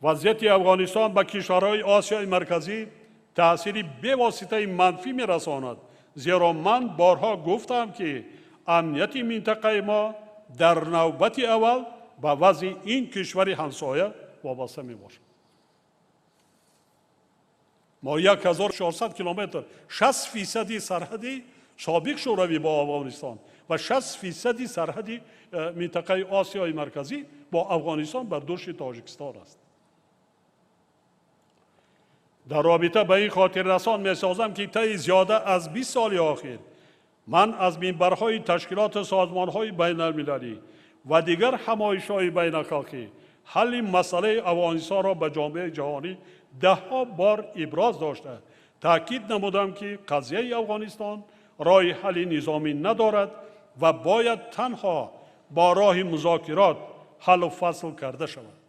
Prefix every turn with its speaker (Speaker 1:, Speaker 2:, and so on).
Speaker 1: وضعیت افغانستان به کشورهای آسیای مرکزی تأثیری بواسطه منفی می‌رساند، زیرا من بارها گفتم که امنیت منطقه ما در نوبت اول به وضع این کشور همسایه وابسته می‌باشد. ما 1400 کیلومتر 60% سرحدی سابق شوروی با افغانستان و 60% سرحدی منطقه آسیای مرکزی با افغانستان بر دوش تاجیکستان است. در رابطه با این خاطر رسان می سازم که طی زیاده از 20 سال اخیر من از منبرهای تشکیلات سازمانهای بین المللی و دیگر همایش‌های بین الاخلاقی حل مسئله افغانستان را به جامعه جهانی ده‌ها بار ابراز داشته تاکید نمودم که قضیه افغانستان راه حل نظامی ندارد و باید تنها با راه مذاکرات حل و فصل کرده شود.